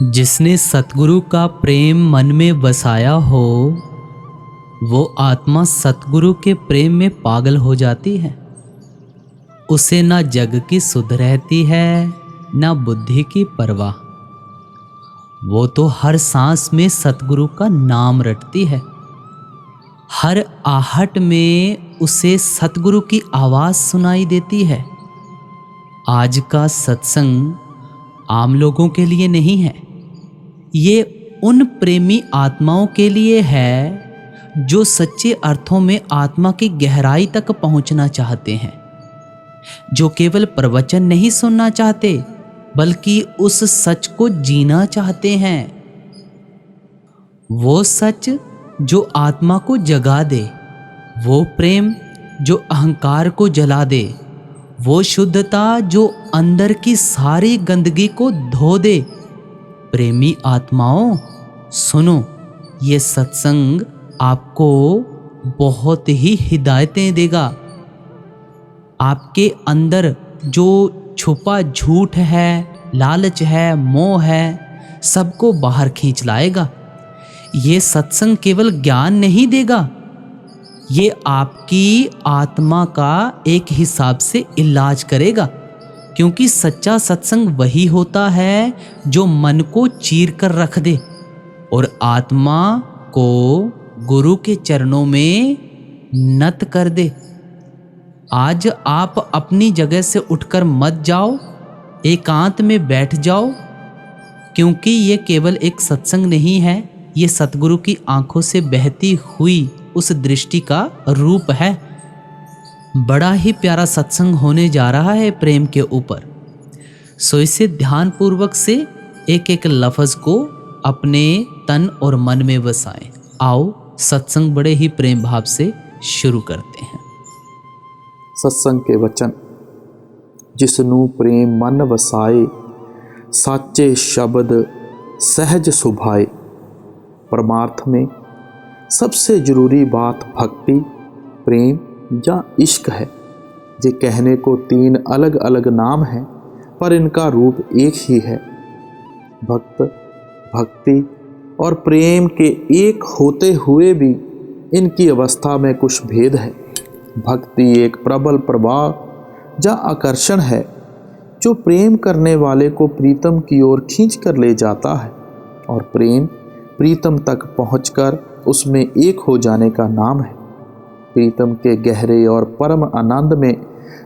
जिसने सतगुरु का प्रेम मन में बसाया हो, वो आत्मा सतगुरु के प्रेम में पागल हो जाती है। उसे ना जग की सुध रहती है, ना बुद्धि की परवाह। वो तो हर सांस में सतगुरु का नाम रटती है। हर आहट में उसे सतगुरु की आवाज सुनाई देती है। आज का सत्संग आम लोगों के लिए नहीं है, ये उन प्रेमी आत्माओं के लिए है जो सच्चे अर्थों में आत्मा की गहराई तक पहुंचना चाहते हैं, जो केवल प्रवचन नहीं सुनना चाहते बल्कि उस सच को जीना चाहते हैं। वो सच जो आत्मा को जगा दे, वो प्रेम जो अहंकार को जला दे, वो शुद्धता जो अंदर की सारी गंदगी को धो दे। प्रेमी आत्माओं, सुनो, ये सत्संग आपको बहुत ही हिदायतें देगा। आपके अंदर जो छुपा झूठ है, लालच है, मोह है, सबको बाहर खींच लाएगा। ये सत्संग केवल ज्ञान नहीं देगा, ये आपकी आत्मा का एक हिसाब से इलाज करेगा। क्योंकि सच्चा सत्संग वही होता है जो मन को चीर कर रख दे और आत्मा को गुरु के चरणों में नत कर दे। आज आप अपनी जगह से उठकर मत जाओ, एकांत में बैठ जाओ, क्योंकि ये केवल एक सत्संग नहीं है, ये सतगुरु की आंखों से बहती हुई उस दृष्टि का रूप है। बड़ा ही प्यारा सत्संग होने जा रहा है प्रेम के ऊपर। सो इसे ध्यान पूर्वक से एक एक लफ्ज को अपने तन और मन में बसाएं। आओ सत्संग बड़े ही प्रेम भाव से शुरू करते हैं। सत्संग के वचन। जिसनू प्रेम मन वसाए, साचे शब्द सहज सुभाए। परमार्थ में सबसे जरूरी बात भक्ति, प्रेम या इश्क है। ये कहने को तीन अलग अलग नाम हैं, पर इनका रूप एक ही है। भक्त, भक्ति और प्रेम के एक होते हुए भी इनकी अवस्था में कुछ भेद है। भक्ति एक प्रबल प्रभाव या आकर्षण है जो प्रेम करने वाले को प्रीतम की ओर खींच कर ले जाता है, और प्रेम प्रीतम तक पहुंचकर उसमें एक हो जाने का नाम है। प्रीतम के गहरे और परम आनंद में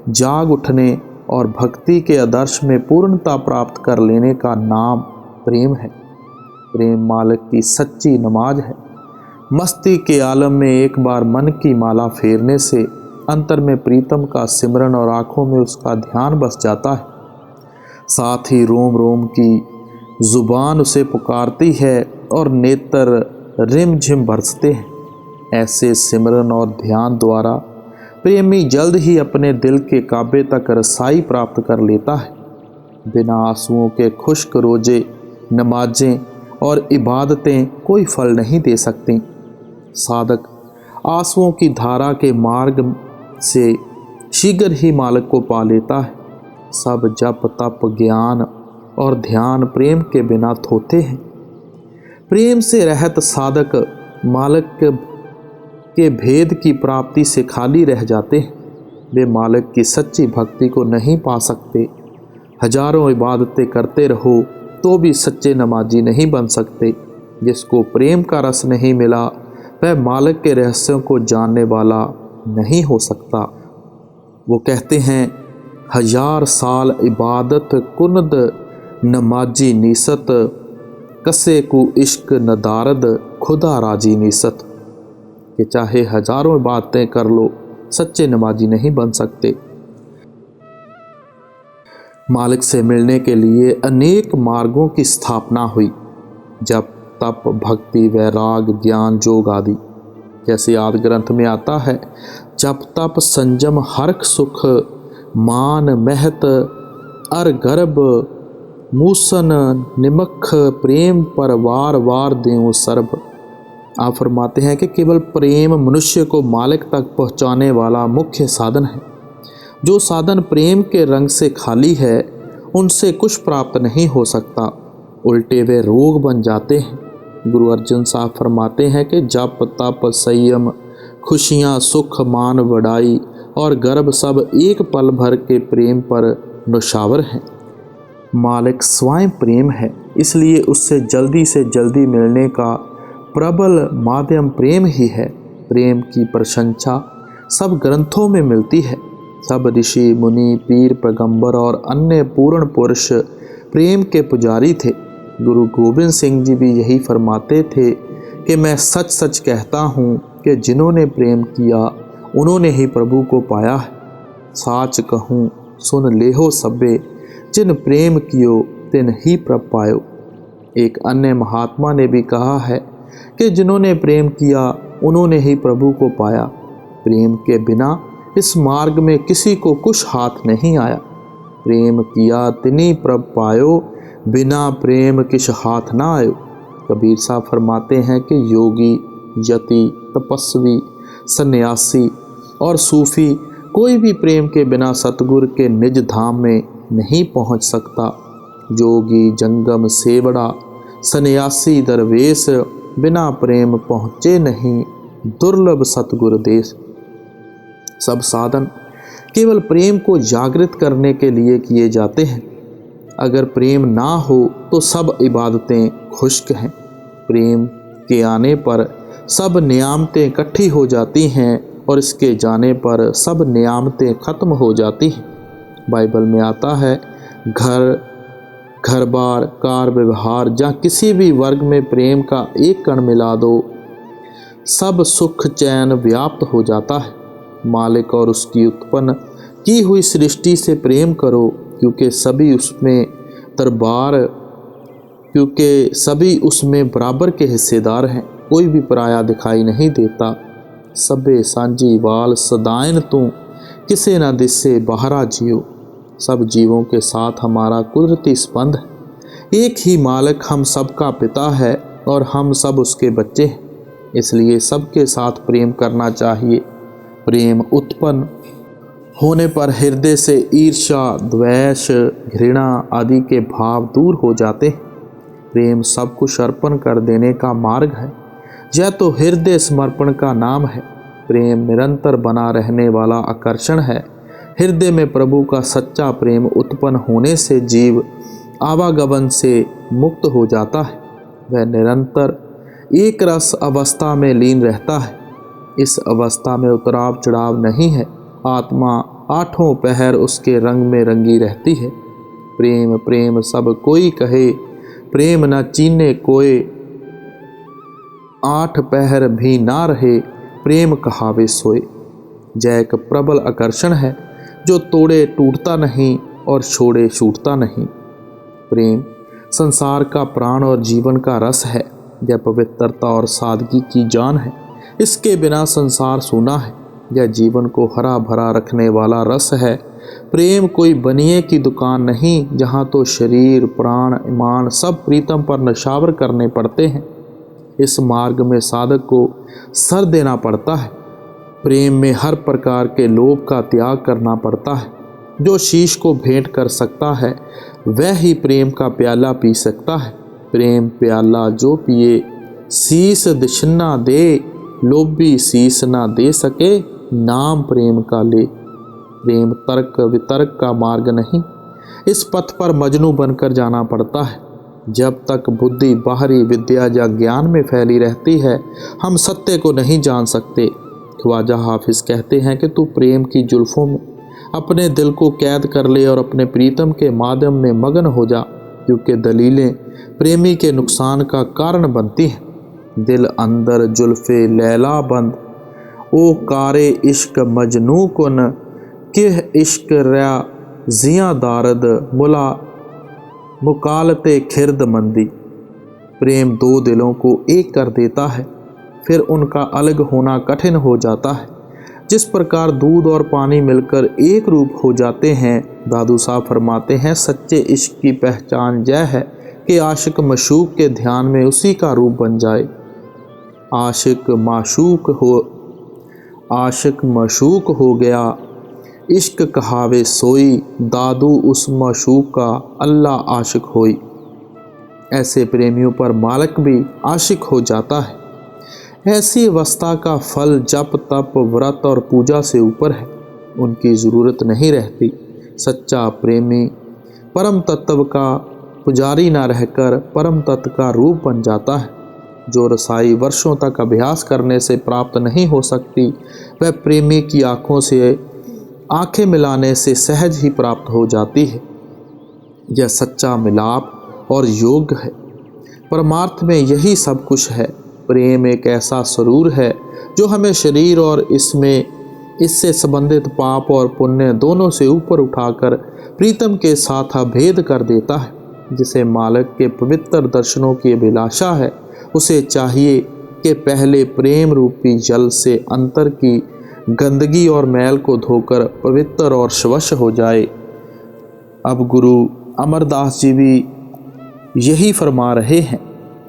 जाग उठने और भक्ति के आदर्श में पूर्णता प्राप्त कर लेने का नाम प्रेम है। प्रेम मालिक की सच्ची नमाज है। मस्ती के आलम में एक बार मन की माला फेरने से अंतर में प्रीतम का सिमरन और आँखों में उसका ध्यान बस जाता है। साथ ही रोम रोम की जुबान उसे पुकारती है और नेत्र रिम झिम बरसते हैं। ऐसे सिमरन और ध्यान द्वारा प्रेमी जल्द ही अपने दिल के काबे तक रसाई प्राप्त कर लेता है। बिना आंसुओं के खुश्क रोजे, नमाजें और इबादतें कोई फल नहीं दे सकती। साधक आंसुओं की धारा के मार्ग से शीघ्र ही मालिक को पा लेता है। सब जप तप ज्ञान और ध्यान प्रेम के बिना थोथे हैं। प्रेम से रहत साधक मालिक के भेद की प्राप्ति से खाली रह जाते हैं। वे मालिक की सच्ची भक्ति को नहीं पा सकते। हजारों इबादतें करते रहो तो भी सच्चे नमाजी नहीं बन सकते। जिसको प्रेम का रस नहीं मिला वह मालिक के रहस्यों को जानने वाला नहीं हो सकता। वो कहते हैं, 1000 साल इबादत कुनद नमाजी नीसत, कसे को इश्क नदारद खुदा राजी नीसत। कि चाहे हजारों बातें कर लो, सच्चे नमाजी नहीं बन सकते। मालिक से मिलने के लिए अनेक मार्गों की स्थापना हुई। जप तप भक्ति वैराग ज्ञान जोग आदि। जैसे आदि ग्रंथ में आता है, जप तप संयम हर्ख सुख मान महत अर गर्भ मूसन निमख प्रेम पर वार वार देव सर्ब। आप फरमाते हैं कि केवल प्रेम मनुष्य को मालिक तक पहुंचाने वाला मुख्य साधन है। जो साधन प्रेम के रंग से खाली है उनसे कुछ प्राप्त नहीं हो सकता। उल्टे वे रोग बन जाते हैं। गुरु अर्जन साहब फरमाते हैं कि जप तप संयम खुशियाँ सुख मान वड़ाई और गर्भ सब एक पल भर के प्रेम पर नौशावर हैं। मालिक स्वयं प्रेम है, इसलिए उससे जल्दी से जल्दी मिलने का प्रबल माध्यम प्रेम ही है। प्रेम की प्रशंसा सब ग्रंथों में मिलती है। सब ऋषि मुनि पीर पैगंबर और अन्य पूर्ण पुरुष प्रेम के पुजारी थे। गुरु गोविंद सिंह जी भी यही फरमाते थे कि मैं सच सच कहता हूँ कि जिन्होंने प्रेम किया उन्होंने ही प्रभु को पाया है। साच कहूँ सुन लेहो सबे, जिन प्रेम कियो तिन ही प्रभ पायो। एक अन्य महात्मा ने भी कहा है कि जिन्होंने प्रेम किया उन्होंने ही प्रभु को पाया। प्रेम के बिना इस मार्ग में किसी को कुछ हाथ नहीं आया। प्रेम किया तिनी प्रभ पायो, बिना प्रेम किस हाथ ना आयो। कबीर साहब फरमाते हैं कि योगी यति तपस्वी सन्यासी और सूफी कोई भी प्रेम के बिना सतगुरु के निज धाम में नहीं पहुंच सकता। जोगी जंगम सेवड़ा सन्यासी दरवेश, बिना प्रेम पहुँचे नहीं दुर्लभ सतगुरु देश। सब साधन केवल प्रेम को जागृत करने के लिए किए जाते हैं। अगर प्रेम ना हो तो सब इबादतें खुश्क हैं। प्रेम के आने पर सब नियामतें इकट्ठी हो जाती हैं और इसके जाने पर सब नियामतें ख़त्म हो जाती हैं। बाइबल में आता है घर बार कार व्यवहार या किसी भी वर्ग में प्रेम का एक कण मिला दो, सब सुख चैन व्याप्त हो जाता है। मालिक और उसकी उत्पन्न की हुई सृष्टि से प्रेम करो, क्योंकि सभी उसमें बराबर के हिस्सेदार हैं। कोई भी पराया दिखाई नहीं देता। सबे सांझी वाल सदाइन तू, किसे न दिसे बाहरा जियो। सब जीवों के साथ हमारा कुदरती संबंध है। एक ही मालिक हम सबका पिता है और हम सब उसके बच्चे हैं, इसलिए सबके साथ प्रेम करना चाहिए। प्रेम उत्पन्न होने पर हृदय से ईर्ष्या द्वेष घृणा आदि के भाव दूर हो जाते हैं। प्रेम सब कुछ अर्पण कर देने का मार्ग है। यह तो हृदय समर्पण का नाम है। प्रेम निरंतर बना रहने वाला आकर्षण है। हृदय में प्रभु का सच्चा प्रेम उत्पन्न होने से जीव आवागमन से मुक्त हो जाता है। वह निरंतर एक रस अवस्था में लीन रहता है। इस अवस्था में उतराव चढ़ाव नहीं है। आत्मा आठों पहर उसके रंग में रंगी रहती है। प्रेम प्रेम सब कोई कहे, प्रेम न चीने कोय। आठ पहर भी ना रहे, प्रेम कहावे सोए। जय एक प्रबल आकर्षण है, जो तोड़े टूटता नहीं और छोड़े छूटता नहीं। प्रेम संसार का प्राण और जीवन का रस है। यह पवित्रता और सादगी की जान है। इसके बिना संसार सूना है। यह जीवन को हरा भरा रखने वाला रस है। प्रेम कोई बनिए की दुकान नहीं, जहाँ तो शरीर प्राण ईमान सब प्रीतम पर नशावर करने पड़ते हैं। इस मार्ग में साधक को सर देना पड़ता है। प्रेम में हर प्रकार के लोभ का त्याग करना पड़ता है। जो शीश को भेंट कर सकता है वह ही प्रेम का प्याला पी सकता है। प्रेम प्याला जो पिए शीस दिशना दे, लोभी शीस ना दे सके, नाम प्रेम का ले। प्रेम तर्क वितर्क का मार्ग नहीं। इस पथ पर मजनू बनकर जाना पड़ता है। जब तक बुद्धि बाहरी विद्या या ज्ञान में फैली रहती है, हम सत्य को नहीं जान सकते। ख्वाजा हाफिज कहते हैं कि तू प्रेम की जुल्फों में अपने दिल को कैद कर ले और अपने प्रीतम के माध्यम में मगन हो जा, क्योंकि दलीलें प्रेमी के नुकसान का कारण बनती हैं। दिल अंदर जुल्फे लैला बंद, ओ कारे इश्क मजनू कुन, किह इश्क रया जिया दारद, मुला मुकालते खिरद मंदी। प्रेम दो दिलों को एक कर देता है, फिर उनका अलग होना कठिन हो जाता है। जिस प्रकार दूध और पानी मिलकर एक रूप हो जाते हैं, दादू साहब फरमाते हैं, सच्चे इश्क की पहचान यह है कि आशिक मशूक के ध्यान में उसी का रूप बन जाए। आशिक मशूक हो गया, इश्क कहावे सोई, दादू उस मशूक का अल्लाह आशिक होई। ऐसे प्रेमियों पर मालिक भी आशिक हो जाता है। ऐसी अवस्था का फल जप तप व्रत और पूजा से ऊपर है, उनकी ज़रूरत नहीं रहती। सच्चा प्रेमी परम तत्व का पुजारी न रहकर परम तत्व का रूप बन जाता है। जो रसाई वर्षों तक अभ्यास करने से प्राप्त नहीं हो सकती, वह प्रेमी की आँखों से आंखें मिलाने से सहज ही प्राप्त हो जाती है। यह सच्चा मिलाप और योग है। परमार्थ में यही सब कुछ है। प्रेम एक ऐसा सरूर है जो हमें शरीर और इससे संबंधित पाप और पुण्य दोनों से ऊपर उठाकर प्रीतम के साथ अभेद कर देता है। जिसे मालिक के पवित्र दर्शनों की अभिलाषा है, उसे चाहिए कि पहले प्रेम रूपी जल से अंतर की गंदगी और मैल को धोकर पवित्र और स्वच्छ हो जाए। अब गुरु अमरदास जी भी यही फरमा रहे हैं।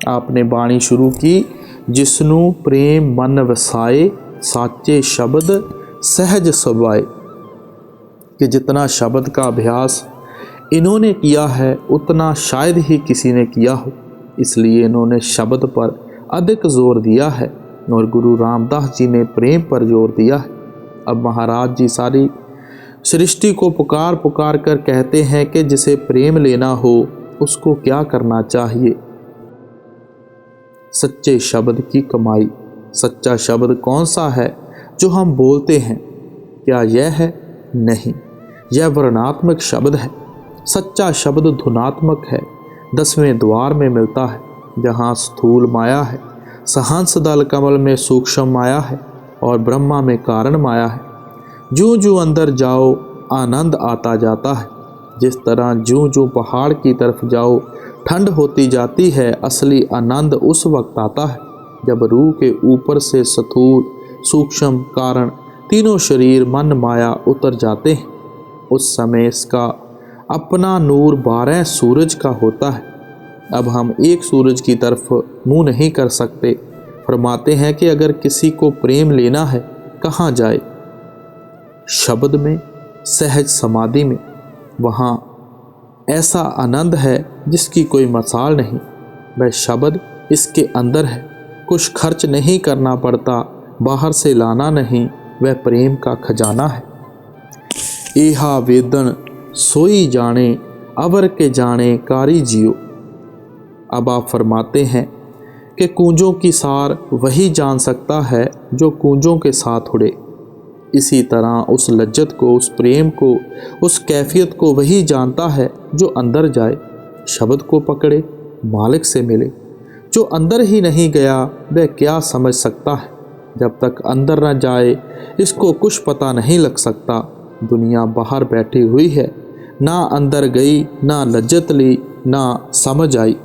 आपने बाणी शुरू की, जिसनु प्रेम मन वसाए, साचे शब्द सहज सुभाए, कि जितना शब्द का अभ्यास इन्होंने किया है उतना शायद ही किसी ने किया हो, इसलिए इन्होंने शब्द पर अधिक जोर दिया है और गुरु रामदास जी ने प्रेम पर जोर दिया है। अब महाराज जी सारी सृष्टि को पुकार पुकार कर कहते हैं कि जिसे प्रेम लेना हो उसको क्या करना चाहिए। सच्चे शब्द की कमाई। सच्चा शब्द कौन सा है जो हम बोलते हैं? क्या यह है? नहीं, यह वर्णात्मक शब्द है। सच्चा शब्द धुनात्मक है। 10वें द्वार में मिलता है, जहाँ स्थूल माया है, सहंस दल कमल में सूक्ष्म माया है और ब्रह्मा में कारण माया है। जूं जूं अंदर जाओ आनंद आता जाता है। जिस तरह जूं जूं पहाड़ की तरफ जाओ ठंड होती जाती है, असली आनंद उस वक्त आता है जब रूह के ऊपर से स्थूल सूक्ष्म कारण तीनों शरीर मन माया उतर जाते हैं। उस समय इसका अपना नूर 12 सूरज का होता है। अब हम एक सूरज की तरफ मुंह नहीं कर सकते। फरमाते हैं कि अगर किसी को प्रेम लेना है कहाँ जाए? शब्द में, सहज समाधि में। वहाँ ऐसा आनंद है जिसकी कोई मसाल नहीं। वह शब्द इसके अंदर है। कुछ खर्च नहीं करना पड़ता, बाहर से लाना नहीं। वह प्रेम का खजाना है। एहा वेदन सोई जाने, अवर के जाने कारी जियो। अब आप फरमाते हैं कि कूंजों की सार वही जान सकता है जो कूंजों के साथ उड़े। इसी तरह उस लज्जत को, उस प्रेम को, उस कैफियत को वही जानता है जो अंदर जाए, शब्द को पकड़े, मालिक से मिले। जो अंदर ही नहीं गया वह क्या समझ सकता है? जब तक अंदर न जाए इसको कुछ पता नहीं लग सकता। दुनिया बाहर बैठी हुई है, ना अंदर गई, ना लज्जत ली, ना समझ आई।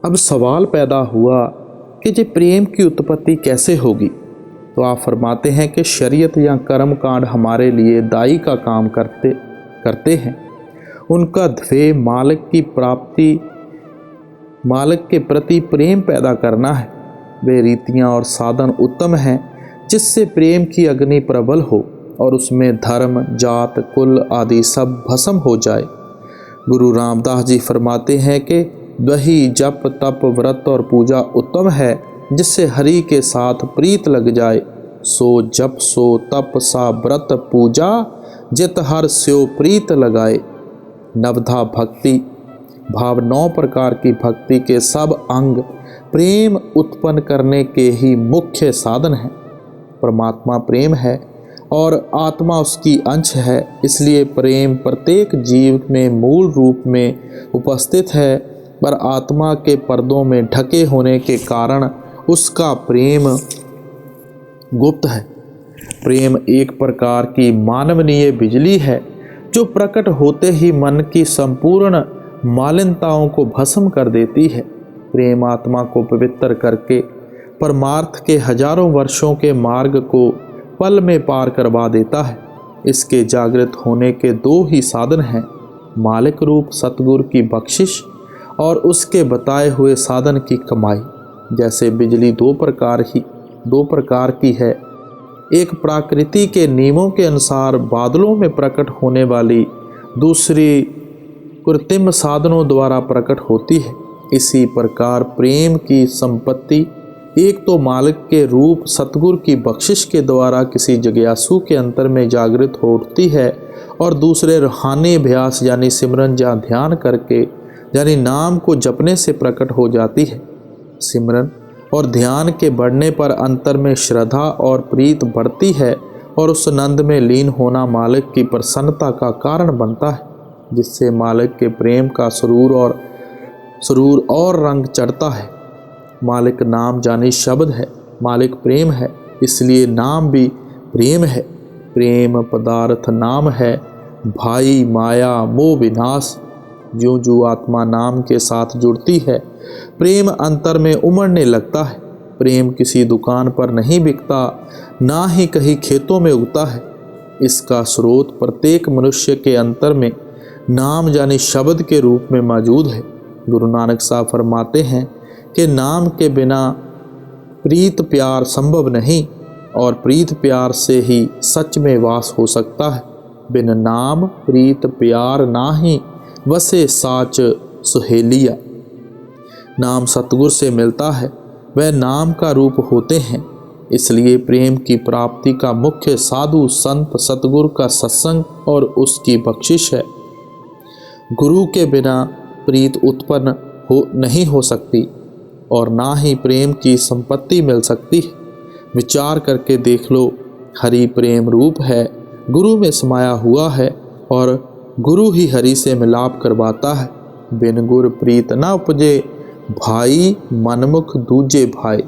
अब सवाल पैदा हुआ कि जे प्रेम की उत्पत्ति कैसे होगी? तो आप फरमाते हैं कि शरीयत या कर्म कांड हमारे लिए दाई का काम करते हैं। उनका ध्येय मालिक की प्राप्ति, मालिक के प्रति प्रेम पैदा करना है। वे रीतियाँ और साधन उत्तम हैं जिससे प्रेम की अग्नि प्रबल हो और उसमें धर्म, जात, कुल आदि सब भस्म हो जाए। गुरु रामदास जी फरमाते हैं कि वही जप तप व्रत और पूजा उत्तम है जिससे हरि के साथ प्रीत लग जाए। सो जप सो तप सा व्रत पूजा, जित हर स्यो प्रीत लगाए। नवधा भक्ति भाव 9 प्रकार की भक्ति के सब अंग प्रेम उत्पन्न करने के ही मुख्य साधन हैं। परमात्मा प्रेम है और आत्मा उसकी अंश है, इसलिए प्रेम प्रत्येक जीव में मूल रूप में उपस्थित है, पर आत्मा के पर्दों में ढके होने के कारण उसका प्रेम गुप्त है। प्रेम एक प्रकार की मानवनीय बिजली है जो प्रकट होते ही मन की संपूर्ण मालिन्यताओं को भस्म कर देती है। प्रेम आत्मा को पवित्र करके परमार्थ के हजारों वर्षों के मार्ग को पल में पार करवा देता है। इसके जागृत होने के 2 ही साधन हैं, मालिक रूप सतगुरु की बख्शिश और उसके बताए हुए साधन की कमाई। जैसे बिजली 2 प्रकार की है, एक प्रकृति के नियमों के अनुसार बादलों में प्रकट होने वाली, दूसरी कृत्रिम साधनों द्वारा प्रकट होती है। इसी प्रकार प्रेम की संपत्ति एक तो मालिक के रूप सतगुरु की बख्शिश के द्वारा किसी जिज्ञासु के अंतर में जागृत होती है, और दूसरे रूहानी अभ्यास यानी सिमरन या ध्यान करके यानी नाम को जपने से प्रकट हो जाती है। सिमरन और ध्यान के बढ़ने पर अंतर में श्रद्धा और प्रीत बढ़ती है, और उस नंद में लीन होना मालिक की प्रसन्नता का कारण बनता है, जिससे मालिक के प्रेम का सुरूर और रंग चढ़ता है। मालिक नाम जानी शब्द है, मालिक प्रेम है, इसलिए नाम भी प्रेम है। प्रेम पदार्थ नाम है, भाई माया मोह विनाश। ज्यों ज्यों आत्मा नाम के साथ जुड़ती है, प्रेम अंतर में उमड़ने लगता है। प्रेम किसी दुकान पर नहीं बिकता, ना ही कहीं खेतों में उगता है। इसका स्रोत प्रत्येक मनुष्य के अंतर में नाम जानी शब्द के रूप में मौजूद है। गुरु नानक साहब फरमाते हैं कि नाम के बिना प्रीत प्यार संभव नहीं, और प्रीत प्यार से ही सच में वास हो सकता है। बिन नाम प्रीत प्यार नाही, वसे साच सुहेलिया। नाम सतगुरु से मिलता है, वह नाम का रूप होते हैं। इसलिए प्रेम की प्राप्ति का मुख्य साधु संत सतगुरु का सत्संग और उसकी बख्शिश है। गुरु के बिना प्रीत उत्पन्न नहीं हो सकती, और ना ही प्रेम की संपत्ति मिल सकती है। विचार करके देख लो, हरि प्रेम रूप है, गुरु में समाया हुआ है, और गुरु ही हरि से मिलाप करवाता है। बिन गुर प्रीत न उपजे, भाई मनमुख दूजे भाई।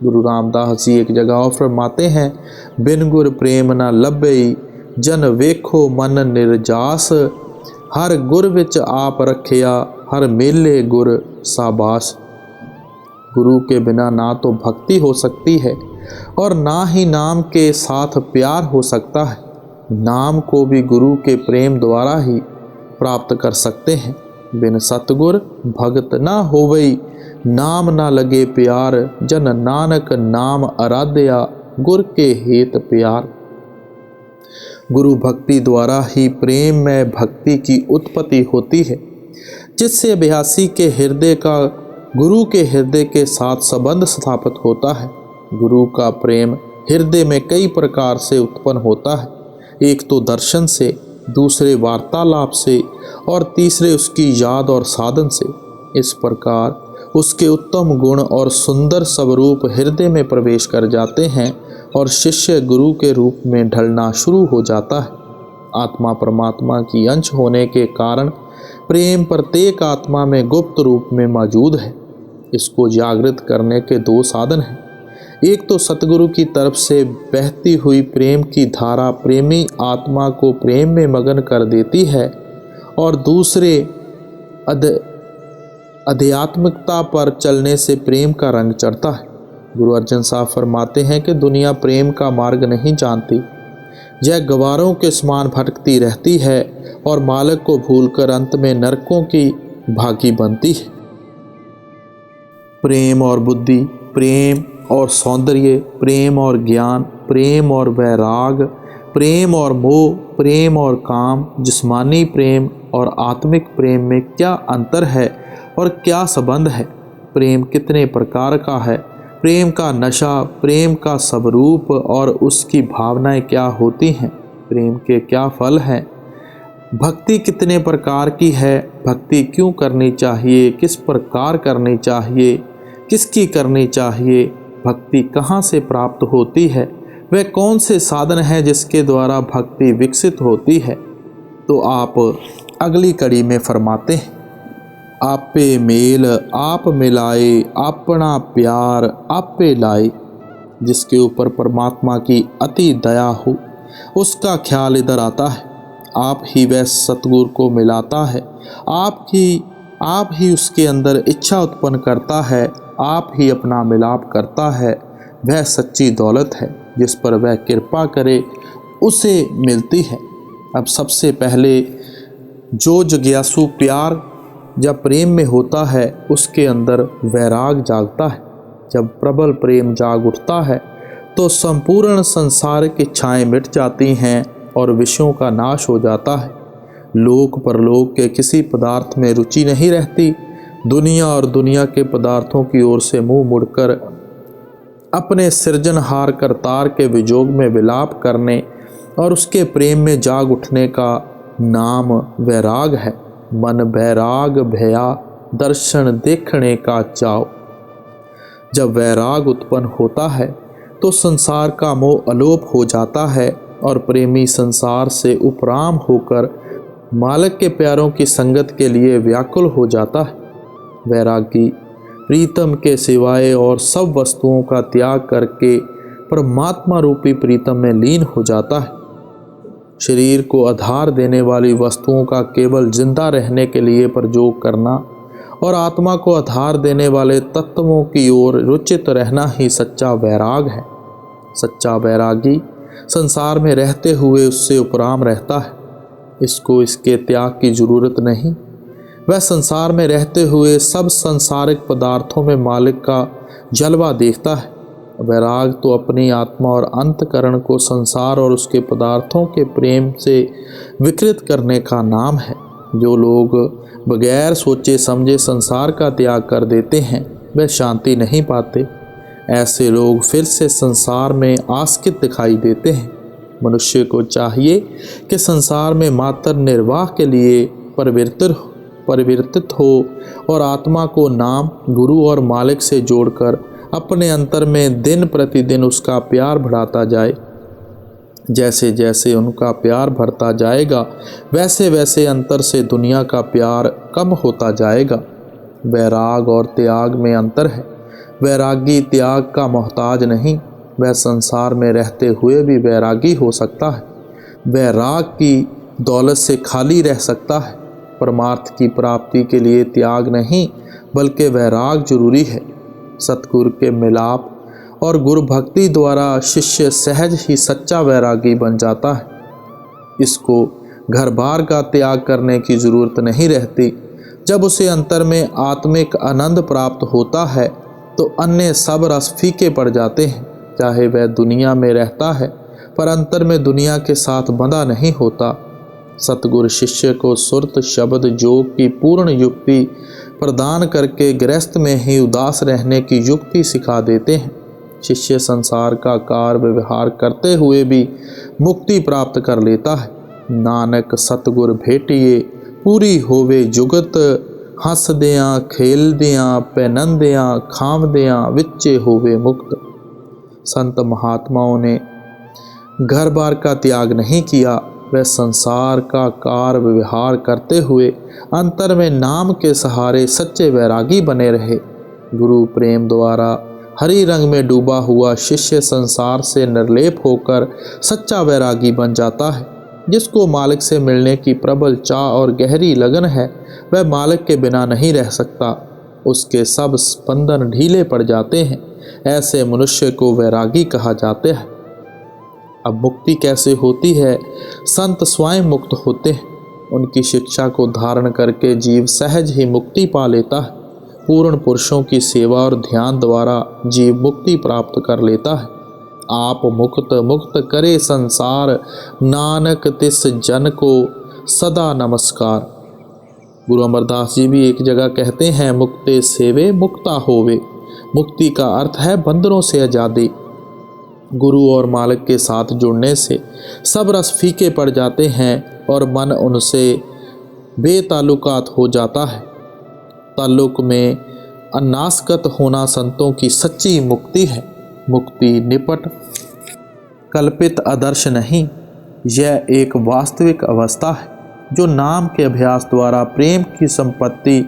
गुरु रामदास जी एक जगह और फरमाते हैं, बिन गुर प्रेम न लभई, जन वेखो मन निर्जास। हर गुर विच आप रखिया, हर मेले गुर साबास। गुरु के बिना ना तो भक्ति हो सकती है, और ना ही नाम के साथ प्यार हो सकता है। नाम को भी गुरु के प्रेम द्वारा ही प्राप्त कर सकते हैं। बिन सतगुर भगत ना होवई, नाम ना लगे प्यार। जन नानक नाम आराध्या, गुर के हेत प्यार। गुरु भक्ति द्वारा ही प्रेम में भक्ति की उत्पत्ति होती है, जिससे अभ्यासी के हृदय का गुरु के हृदय के साथ संबंध स्थापित होता है। गुरु का प्रेम हृदय में कई प्रकार से उत्पन्न होता है। एक तो दर्शन से, दूसरे वार्तालाप से, और तीसरे उसकी याद और साधन से। इस प्रकार उसके उत्तम गुण और सुंदर स्वरूप हृदय में प्रवेश कर जाते हैं, और शिष्य गुरु के रूप में ढलना शुरू हो जाता है। आत्मा परमात्मा की अंश होने के कारण प्रेम प्रत्येक आत्मा में गुप्त रूप में मौजूद है। इसको जागृत करने के दो साधन हैं। एक तो सतगुरु की तरफ से बहती हुई प्रेम की धारा प्रेमी आत्मा को प्रेम में मगन कर देती है, और दूसरे आध्यात्मिकता पर चलने से प्रेम का रंग चढ़ता है। गुरु अर्जन साहब फरमाते हैं कि दुनिया प्रेम का मार्ग नहीं जानती, यह गवारों के समान भटकती रहती है, और मालिक को भूलकर अंत में नरकों की भागी बनती है। प्रेम और बुद्धि, प्रेम और सौंदर्य, प्रेम और ज्ञान, प्रेम और वैराग, प्रेम और मोह, प्रेम और काम, जिस्मानी प्रेम और आत्मिक प्रेम में क्या अंतर है और क्या संबंध है? प्रेम कितने प्रकार का है? प्रेम का नशा, प्रेम का स्वरूप और उसकी भावनाएं क्या होती हैं? प्रेम के क्या फल हैं? भक्ति कितने प्रकार की है? भक्ति क्यों करनी चाहिए? किस प्रकार करनी चाहिए? किसकी करनी चाहिए? भक्ति कहाँ से प्राप्त होती है? वह कौन से साधन है जिसके द्वारा भक्ति विकसित होती है? तो आप अगली कड़ी में फरमाते हैं, आपे मेल आप मिलाए, अपना प्यार आपे लाए। जिसके ऊपर परमात्मा की अति दया हो उसका ख्याल इधर आता है। आप ही वह सतगुरु को मिलाता है, आप ही उसके अंदर इच्छा उत्पन्न करता है, आप ही अपना मिलाप करता है। वह सच्ची दौलत है, जिस पर वह कृपा करे उसे मिलती है। अब सबसे पहले जो जिज्ञासु प्यार जब प्रेम में होता है उसके अंदर वैराग जागता है। जब प्रबल प्रेम जाग उठता है तो संपूर्ण संसार की इच्छाएं मिट जाती हैं और विषयों का नाश हो जाता है। लोक परलोक के किसी पदार्थ में रुचि नहीं रहती, दुनिया और दुनिया के पदार्थों की ओर से मुंह मुड़कर अपने सृजनहार करतार के विजोग में विलाप करने और उसके प्रेम में जाग उठने का नाम वैराग है। मन बैराग भया दर्शन देखने का चाव। जब वैराग उत्पन्न होता है तो संसार का मोह अलोप हो जाता है और प्रेमी संसार से उपराम होकर मालिक के प्यारों की संगत के लिए व्याकुल हो जाता है। वैरागी प्रीतम के सिवाय और सब वस्तुओं का त्याग करके परमात्मा रूपी प्रीतम में लीन हो जाता है। शरीर को आधार देने वाली वस्तुओं का केवल जिंदा रहने के लिए प्रयोग करना और आत्मा को आधार देने वाले तत्वों की ओर रुचित रहना ही सच्चा वैराग है। सच्चा वैरागी संसार में रहते हुए उससे उपराम रहता है। इसको इसके त्याग की जरूरत नहीं। वह संसार में रहते हुए सब संसारिक पदार्थों में मालिक का जलवा देखता है। वैराग तो अपनी आत्मा और अंतकरण को संसार और उसके पदार्थों के प्रेम से विकृत करने का नाम है। जो लोग बगैर सोचे समझे संसार का त्याग कर देते हैं वे शांति नहीं पाते। ऐसे लोग फिर से संसार में आस्कित दिखाई देते हैं। मनुष्य को चाहिए कि संसार में मात्र निर्वाह के लिए परिवर्तित हो और आत्मा को नाम, गुरु और मालिक से जोड़कर अपने अंतर में दिन प्रतिदिन उसका प्यार बढ़ाता जाए। जैसे जैसे उनका प्यार बढ़ता जाएगा वैसे वैसे अंतर से दुनिया का प्यार कम होता जाएगा। वैराग और त्याग में अंतर है। वैरागी त्याग का मोहताज नहीं, वह संसार में रहते हुए भी वैरागी हो सकता है। वैराग की दौलत से खाली रह सकता है। परमार्थ की प्राप्ति के लिए त्याग नहीं बल्कि वैराग जरूरी है। सतगुरु के मिलाप और गुरु भक्ति द्वारा शिष्य सहज ही सच्चा वैरागी बन जाता है। इसको घर बार का त्याग करने की जरूरत नहीं रहती। जब उसे अंतर में आत्मिक आनंद प्राप्त होता है तो अन्य सब रस फीके पड़ जाते हैं। चाहे वह दुनिया में रहता है पर अंतर में दुनिया के साथ बंधा नहीं होता। सतगुरु शिष्य को सुरत शब्द जोग की पूर्ण युक्ति प्रदान करके गृहस्थ में ही उदास रहने की युक्ति सिखा देते हैं। शिष्य संसार का कार्य व्यवहार करते हुए भी मुक्ति प्राप्त कर लेता है। नानक सतगुर भेटिए पूरी होवे जुगत, हंसदियाँ खेलदियाँ पैनंदियाँ खावदियाँ विच्चे होवे मुक्त। संत महात्माओं ने घर बार का त्याग नहीं किया। वह संसार का कार्य व्यवहार करते हुए अंतर में नाम के सहारे सच्चे वैरागी बने रहे। गुरु प्रेम द्वारा हरि रंग में डूबा हुआ शिष्य संसार से निर्लेप होकर सच्चा वैरागी बन जाता है। जिसको मालिक से मिलने की प्रबल चाह और गहरी लगन है वह मालिक के बिना नहीं रह सकता। उसके सब स्पंदन ढीले पड़ जाते हैं। ऐसे मनुष्य को वैरागी कहा जाता है। अब मुक्ति कैसे होती है? संत स्वयं मुक्त होते हैं। उनकी शिक्षा को धारण करके जीव सहज ही मुक्ति पा लेता है। पूर्ण पुरुषों की सेवा और ध्यान द्वारा जीव मुक्ति प्राप्त कर लेता है। आप मुक्त मुक्त करे संसार, नानक तिस जन को सदा नमस्कार। गुरु अमरदास जी भी एक जगह कहते हैं, मुक्ते सेवे मुक्ता होवे। मुक्ति का अर्थ है बंधनों से आज़ादी। गुरु और मालिक के साथ जुड़ने से सब रस फीके पड़ जाते हैं और मन उनसे बेताल्लुकात हो जाता है। ताल्लुक में अनासकत होना संतों की सच्ची मुक्ति है। मुक्ति निपट कल्पित आदर्श नहीं, यह एक वास्तविक अवस्था है जो नाम के अभ्यास द्वारा प्रेम की संपत्ति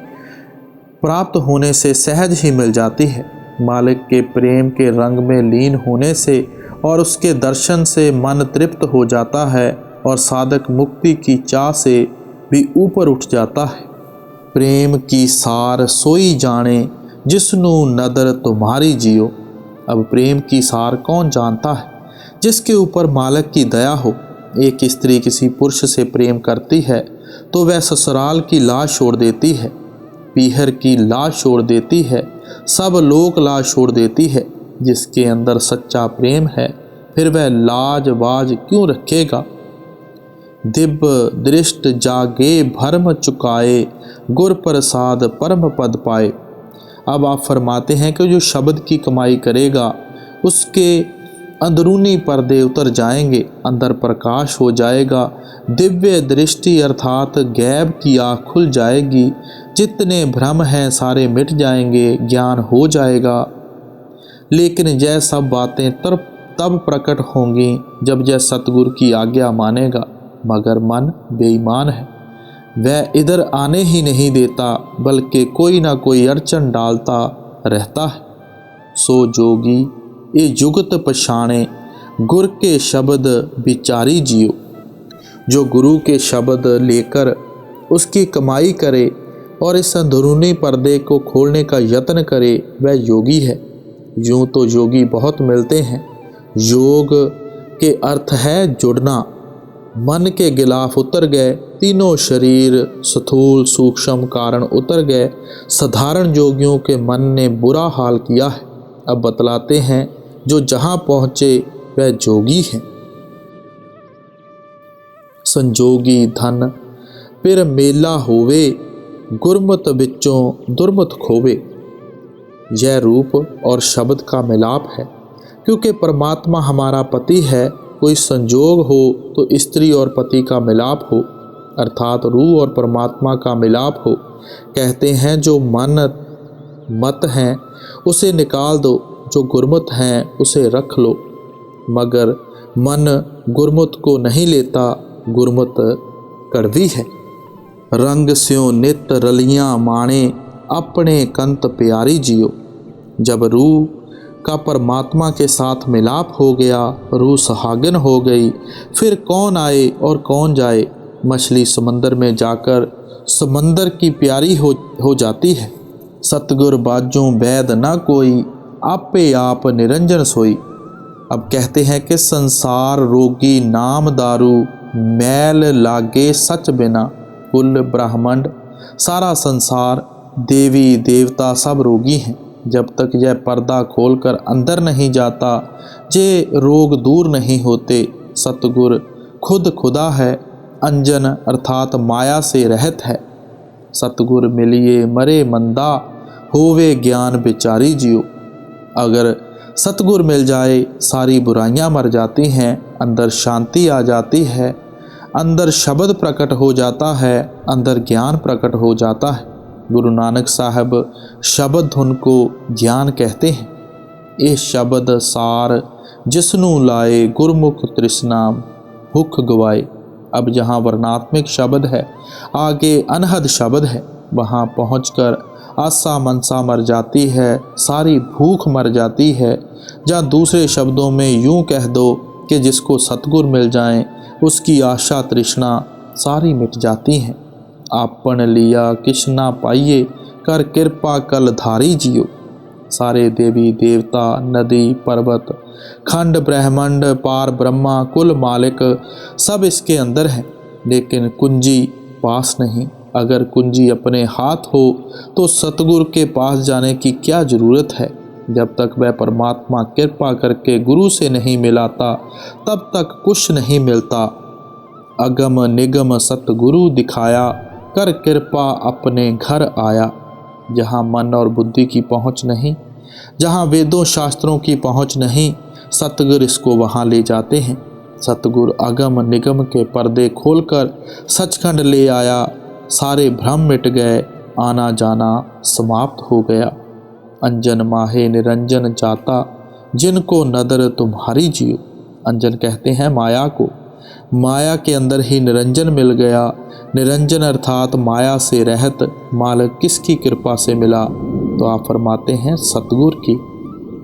प्राप्त होने से सहज ही मिल जाती है। मालिक के प्रेम के रंग में लीन होने से और उसके दर्शन से मन तृप्त हो जाता है और साधक मुक्ति की चाह से भी ऊपर उठ जाता है। प्रेम की सार सोई जाने, जिसनु नदर तुम्हारी जियो। अब प्रेम की सार कौन जानता है? जिसके ऊपर मालिक की दया हो। एक स्त्री किसी पुरुष से प्रेम करती है तो वह ससुराल की लाज छोड़ देती है, पीहर की लाज छोड़ देती है, सब लोक लाज छोड़ देती है। जिसके अंदर सच्चा प्रेम है फिर वह लाज वाज क्यों रखेगा? दिव्य दृष्ट जागे भरम चुकाए, गुर प्रसाद परम पद पाए। अब आप फरमाते हैं कि जो शब्द की कमाई करेगा उसके अंदरूनी पर्दे उतर जाएंगे, अंदर प्रकाश हो जाएगा, दिव्य दृष्टि अर्थात गैब की आँख खुल जाएगी, जितने भ्रम हैं सारे मिट जाएंगे, ज्ञान हो जाएगा। लेकिन यह सब बातें तब प्रकट होंगी जब यह सतगुरु की आज्ञा मानेगा। मगर मन बेईमान है, वह इधर आने ही नहीं देता, बल्कि कोई ना कोई अड़चन डालता रहता है। सो जोगी ये जुगत पछाणे, गुर के शब्द विचारी जियो। जो गुरु के शब्द लेकर उसकी कमाई करे और इस अंदरूनी पर्दे को खोलने का यत्न करे, वह योगी है। यूँ तो योगी बहुत मिलते हैं। योग के अर्थ है जुड़ना। मन के गिलाफ उतर गए, तीनों शरीर स्थूल सूक्ष्म कारण उतर गए। साधारण योगियों के मन ने बुरा हाल किया है। अब बतलाते हैं जो जहाँ पहुँचे वह जोगी हैं। संजोगी धन फिर मेला होवे, गुरमत बिचों दुर्मत खोवे। यह रूप और शब्द का मिलाप है, क्योंकि परमात्मा हमारा पति है। कोई संजोग हो तो स्त्री और पति का मिलाप हो, अर्थात रूह और परमात्मा का मिलाप हो। कहते हैं जो मन मत हैं उसे निकाल दो, जो गुरमुत हैं उसे रख लो। मगर मन गुरमुत को नहीं लेता, गुरमुत कड़वी है। रंग स्यों नित रलियां माणे, अपने कंत प्यारी जियो। जब रूह का परमात्मा के साथ मिलाप हो गया, रूह सुहागिन हो गई, फिर कौन आए और कौन जाए। मछली समंदर में जाकर समंदर की प्यारी हो जाती है। सतगुर बाजों वैद न कोई, आपे आप निरंजन सोई। अब कहते हैं कि संसार रोगी नाम दारू, मैल लागे सच बिना। कुल ब्रह्मांड सारा संसार देवी देवता सब रोगी हैं। जब तक यह पर्दा खोलकर अंदर नहीं जाता, ये रोग दूर नहीं होते। सतगुर खुद खुदा है, अंजन अर्थात माया से रहत है। सतगुर मिलिए मरे मंदा, होवे ज्ञान विचारी जियो। अगर सतगुर मिल जाए सारी बुराइयां मर जाती हैं, अंदर शांति आ जाती है, अंदर शब्द प्रकट हो जाता है, अंदर ज्ञान प्रकट हो जाता है। गुरु नानक साहब शब्द धुन को ज्ञान कहते हैं। ये शब्द सार जिसनू लाए, गुरमुख तृष्णा भूख गवाए। अब जहाँ वर्णात्मक शब्द है, आगे अनहद शब्द है, वहाँ पहुंचकर आशा मनसा मर जाती है, सारी भूख मर जाती है। जहाँ दूसरे शब्दों में यूँ कह दो कि जिसको सतगुर मिल जाए उसकी आशा तृष्णा सारी मिट जाती हैं। आपन लिया किशना पाइए, कर कृपा कल धारी जियो। सारे देवी देवता नदी पर्वत खंड ब्रह्मांड पार ब्रह्मा कुल मालिक सब इसके अंदर है, लेकिन कुंजी पास नहीं। अगर कुंजी अपने हाथ हो तो सतगुरु के पास जाने की क्या ज़रूरत है। जब तक वह परमात्मा कृपा करके गुरु से नहीं मिलाता, तब तक कुछ नहीं मिलता। अगम निगम सतगुरु दिखाया, कर कृपा अपने घर आया। जहाँ मन और बुद्धि की पहुँच नहीं, जहाँ वेदों शास्त्रों की पहुँच नहीं, सतगुर इसको वहाँ ले जाते हैं। सतगुर अगम निगम के पर्दे खोलकर सचखंड ले आया। सारे भ्रम मिट गए, आना जाना समाप्त हो गया। अंजन माहे निरंजन जाता, जिनको नदर तुम्हारी जियो। अंजन कहते हैं माया को। माया के अंदर ही निरंजन मिल गया। निरंजन अर्थात माया से रहत मालिक किसकी कृपा से मिला? तो आप फरमाते हैं सतगुर की।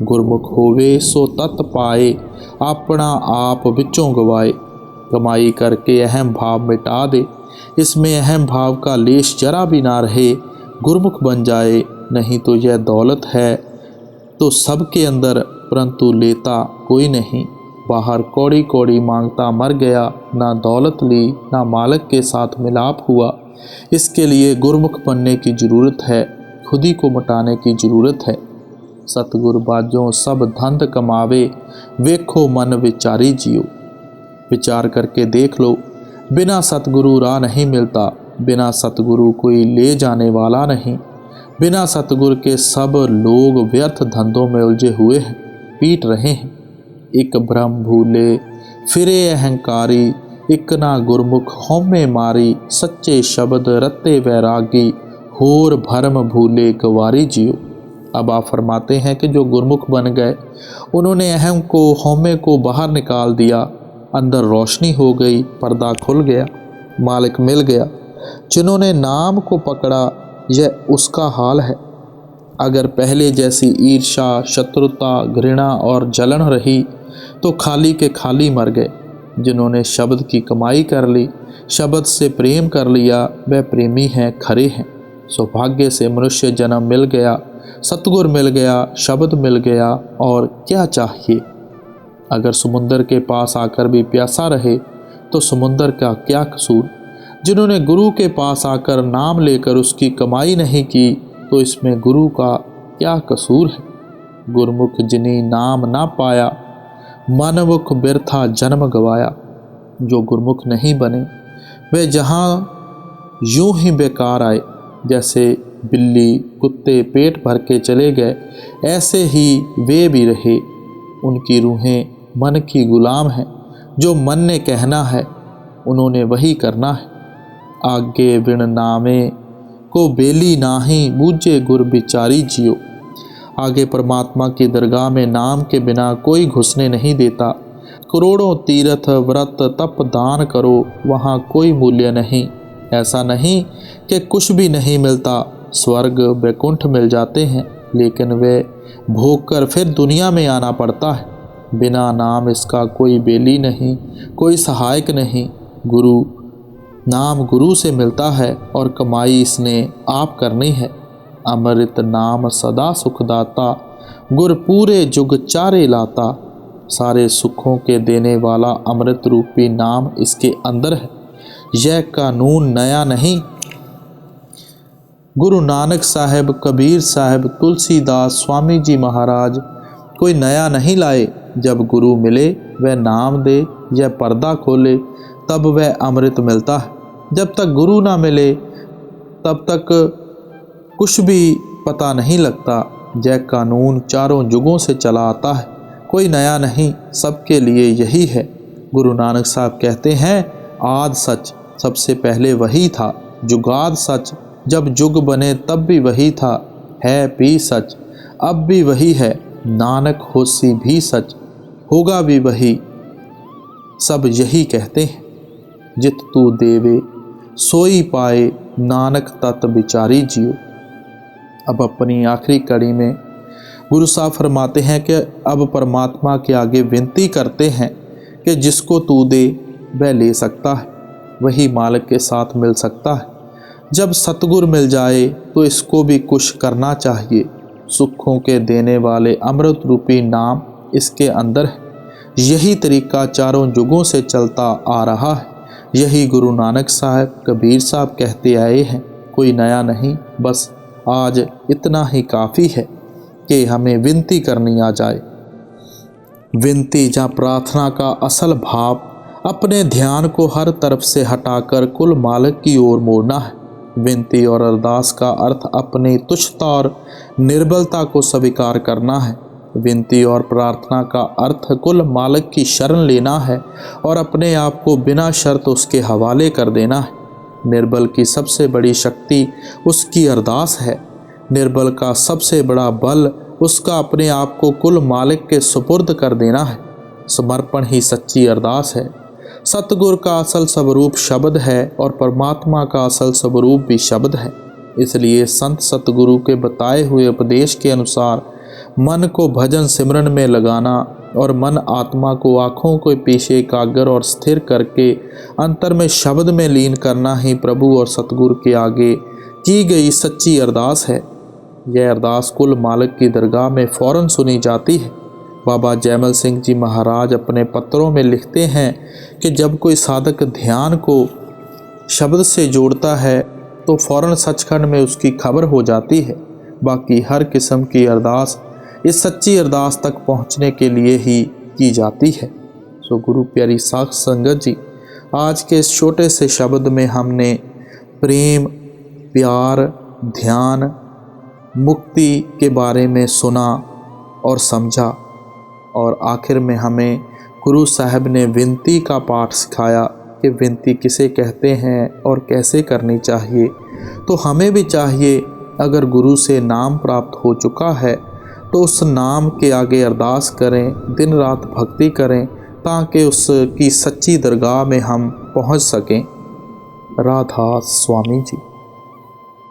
गुरमुख होवे सो तत् पाए, अपना आप विचों गवाए। कमाई करके अहम भाव मिटा दे, इसमें अहम भाव का लेश जरा भी ना रहे, गुरमुख बन जाए। नहीं तो यह दौलत है तो सबके अंदर, परंतु लेता कोई नहीं। बाहर कौड़ी कौड़ी मांगता मर गया, ना दौलत ली ना मालिक के साथ मिलाप हुआ। इसके लिए गुरमुख बनने की ज़रूरत है, खुद ही को मिटाने की ज़रूरत है। सतगुर बाजों सब धंध कमावे, वेखो मन विचारी जियो। विचार करके देख लो, बिना सतगुरु राह नहीं मिलता, बिना सतगुरु कोई ले जाने वाला नहीं। बिना सतगुरु के सब लोग व्यर्थ धंधों में उलझे हुए हैं, पीट रहे हैं। एक ब्रह्म भूले फिरे अहंकारी, एक ना गुरमुख हौमे मारी। सच्चे शब्द रत्ते वैरागी, होर भरम भूले गवारी जियो। अब आप फरमाते हैं कि जो गुरमुख बन गए, उन्होंने अहम को, हौमे को बाहर निकाल दिया, अंदर रोशनी हो गई, पर्दा खुल गया, मालिक मिल गया। जिन्होंने नाम को पकड़ा, यह उसका हाल है। अगर पहले जैसी ईर्ष्या, शत्रुता, घृणा और जलन रही तो खाली के खाली मर गए। जिन्होंने शब्द की कमाई कर ली, शब्द से प्रेम कर लिया, वह प्रेमी हैं, खरे हैं। सौभाग्य से मनुष्य जन्म मिल गया, सतगुर मिल गया, शब्द मिल गया, और क्या चाहिए। अगर समुंदर के पास आकर भी प्यासा रहे तो समुंदर का क्या कसूर। जिन्होंने गुरु के पास आकर नाम लेकर उसकी कमाई नहीं की तो इसमें गुरु का क्या कसूर है। गुरमुख जिनी नाम ना पाया, मनमुख बिरथा जन्म गवाया। जो गुरमुख नहीं बने वे जहाँ यूं ही बेकार आए। जैसे बिल्ली कुत्ते पेट भर के चले गए, ऐसे ही वे भी रहे। उनकी रूहें मन की गुलाम हैं। जो मन ने कहना है उन्होंने वही करना है। आगे बिन नामे को बेली नाही, बूझे गुर बिचारी जियो। आगे परमात्मा की दरगाह में नाम के बिना कोई घुसने नहीं देता। करोड़ों तीर्थ व्रत तप दान करो, वहाँ कोई मूल्य नहीं। ऐसा नहीं कि कुछ भी नहीं मिलता। स्वर्ग वैकुंठ मिल जाते हैं, लेकिन वे भोग कर फिर दुनिया में आना पड़ता है। बिना नाम इसका कोई बेली नहीं, कोई सहायक नहीं। गुरु नाम गुरु से मिलता है और कमाई इसने आप करनी है। अमृत नाम सदा सुखदाता, गुर पूरे जुग चारे लाता। सारे सुखों के देने वाला अमृत रूपी नाम इसके अंदर है। यह कानून नया नहीं। गुरु नानक साहब, कबीर साहब, तुलसीदास, स्वामी जी महाराज कोई नया नहीं लाए। जब गुरु मिले वह नाम दे या पर्दा खोले, तब वह अमृत मिलता है। जब तक गुरु ना मिले तब तक कुछ भी पता नहीं लगता। यह कानून चारों युगों से चला आता है, कोई नया नहीं, सबके लिए यही है। गुरु नानक साहब कहते हैं, आद सच सबसे पहले वही था, जुगाद सच जब युग बने तब भी वही था, है भी सच अब भी वही है, नानक होसी भी सच होगा भी वही। सब यही कहते हैं, जित तू देवे सोई पाए, नानक तत् बिचारी जियो। अब अपनी आखिरी कड़ी में गुरु साहब फरमाते हैं कि अब परमात्मा के आगे विनती करते हैं कि जिसको तू दे वह ले सकता है, वही मालिक के साथ मिल सकता है। जब सतगुर मिल जाए तो इसको भी कुछ करना चाहिए। सुखों के देने वाले अमृत रूपी नाम इसके अंदर है। यही तरीका चारों युगों से चलता आ रहा है। यही गुरु नानक साहब, कबीर साहब कहते आए हैं। कोई नया नहीं, बस आज इतना ही काफ़ी है कि हमें विनती करनी आ जाए। विनती या प्रार्थना का असल भाव अपने ध्यान को हर तरफ से हटाकर कुल मालिक की ओर मोड़ना है। विनती और अरदास का अर्थ अपनी तुच्छता और निर्बलता को स्वीकार करना है। विनती और प्रार्थना का अर्थ कुल मालिक की शरण लेना है और अपने आप को बिना शर्त उसके हवाले कर देना है। निर्बल की सबसे बड़ी शक्ति उसकी अरदास है। निर्बल का सबसे बड़ा बल उसका अपने आप को कुल मालिक के सुपुर्द कर देना है। समर्पण ही सच्ची अरदास है। सतगुर का असल स्वरूप शब्द है और परमात्मा का असल स्वरूप भी शब्द है। इसलिए संत सतगुरु के बताए हुए उपदेश के अनुसार मन को भजन सिमरन में लगाना और मन आत्मा को आँखों के पीछे एकाग्र और स्थिर करके अंतर में शब्द में लीन करना ही प्रभु और सतगुरु के आगे की गई सच्ची अरदास है। यह अरदास कुल मालिक की दरगाह में फ़ौरन सुनी जाती है। बाबा जैमल सिंह जी महाराज अपने पत्रों में लिखते हैं कि जब कोई साधक ध्यान को शब्द से जोड़ता है तो फ़ौरन सचखंड में उसकी खबर हो जाती है। बाकी हर किस्म की अरदास इस सच्ची अरदास तक पहुंचने के लिए ही की जाती है। सो गुरु प्यारी साख संगत जी, आज के इस छोटे से शब्द में हमने प्रेम, प्यार, ध्यान, मुक्ति के बारे में सुना और समझा, और आखिर में हमें गुरु साहब ने विनती का पाठ सिखाया कि विनती किसे कहते हैं और कैसे करनी चाहिए। तो हमें भी चाहिए, अगर गुरु से नाम प्राप्त हो चुका है तो उस नाम के आगे अरदास करें, दिन रात भक्ति करें, ताकि उसकी सच्ची दरगाह में हम पहुंच सकें। राधा स्वामी जी।